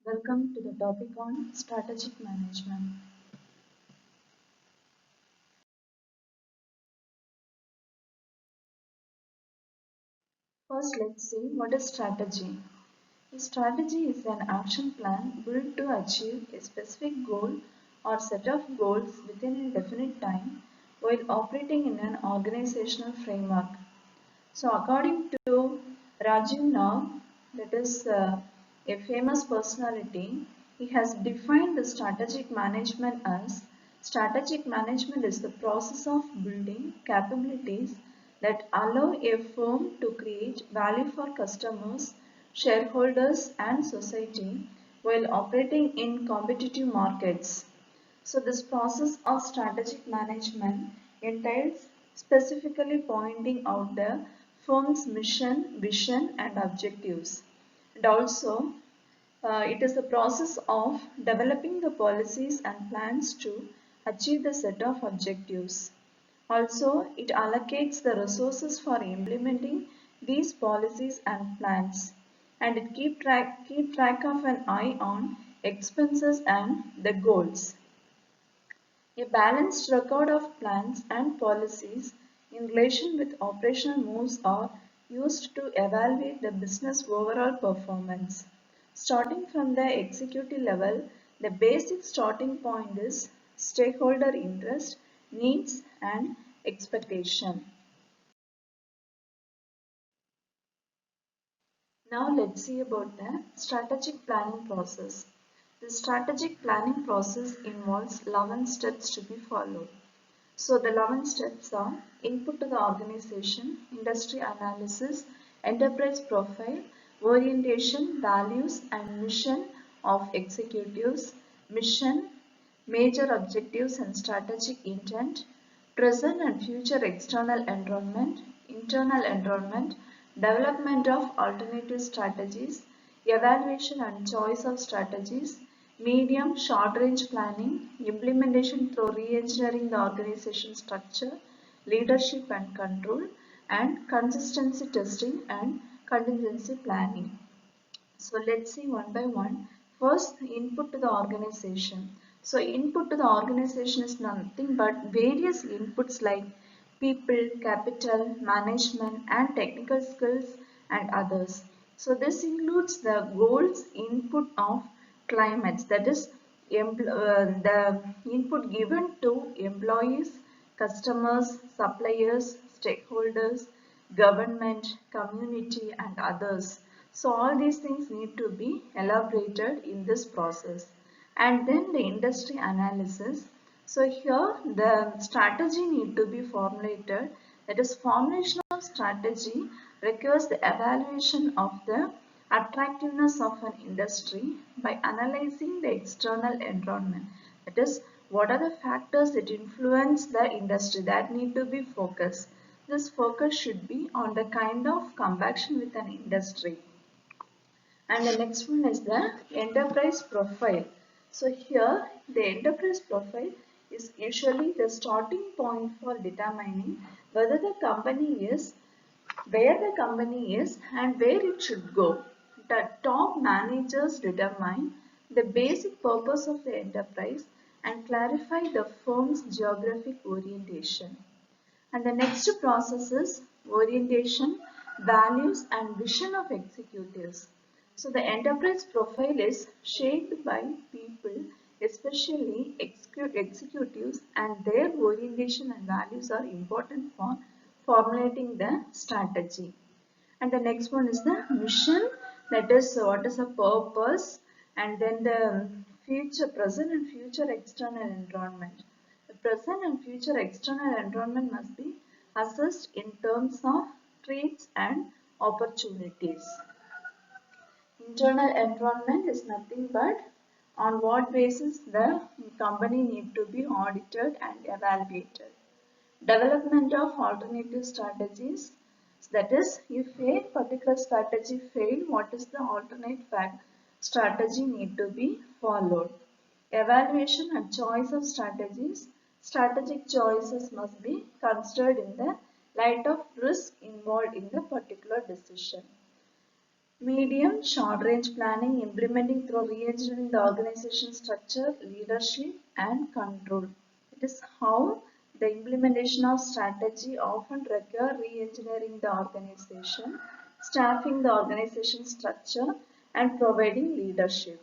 Welcome to the topic on strategic management. First, let's see what is strategy. A strategy is an action plan built to achieve a specific goal or set of goals within a definite time while operating in an organizational framework. So, according to Rajiv Nag, that is a famous personality, he has defined the strategic management as strategic management is the process of building capabilities that allow a firm to create value for customers, shareholders, and society while operating in competitive markets. So this process of strategic management entails specifically pointing out the firm's mission, vision and objectives. And also it is the process of developing the policies and plans to achieve the set of objectives. Also, it allocates the resources for implementing these policies and plans, and it keep track of an eye on expenses and the goals. A balanced record of plans and policies in relation with operational moves are used to evaluate the business overall performance. Starting from the executive level, the basic starting point is stakeholder interest, needs and expectation. Now let's see about the strategic planning process. The strategic planning process involves 11 steps to be followed. So the 11 steps are input to the organization, industry analysis, enterprise profile, orientation, values and mission of executives, mission, major objectives and strategic intent, present and future external environment, internal environment, development of alternative strategies, evaluation and choice of strategies, medium short range planning, implementation through re-engineering the organization structure, leadership and control, and consistency testing and contingency planning. So let's see one by one. First, input to the organization. So input to the organization is nothing but various inputs like people, capital, management and technical skills and others. So this includes the goals input of climates, that is the input given to employees, customers, suppliers, stakeholders, government, community and others. So all these things need to be elaborated in this process. And then the industry analysis. So here the strategy need to be formulated. That is, formulation of strategy requires the evaluation of the attractiveness of an industry by analyzing the external environment. That is, what are the factors that influence the industry that need to be focused. This focus should be on the kind of compaction with an industry. And the next one is the enterprise profile. So here the enterprise profile is usually the starting point for determining whether the company is, where the company is and where it should go. The top managers determine the basic purpose of the enterprise and clarify the firm's geographic orientation. And the next process is orientation, values and vision of executives. So the enterprise profile is shaped by people, especially executives, and their orientation and values are important for formulating the strategy. And the next one is the mission, that is what is the purpose, and then the future, present and future external environment. The present and future external environment must be assessed in terms of threats and opportunities. Internal environment is nothing but on what basis the company need to be audited and evaluated. Development of alternative strategies, that is, if a particular strategy failed, what is the alternate strategy need to be followed. Evaluation and choice of strategies. Strategic choices must be considered in the light of risk involved in the particular decision. Medium, short-range planning, implementing through re-engineering the organization structure, leadership, and control. It is how the implementation of strategy often require re-engineering the organization, staffing the organization structure, and providing leadership.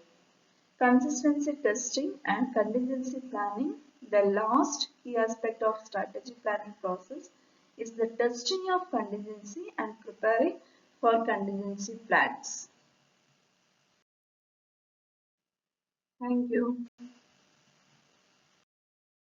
Consistency testing and contingency planning. The last key aspect of strategy planning process is the testing of contingency and preparing for contingency plans. Thank you.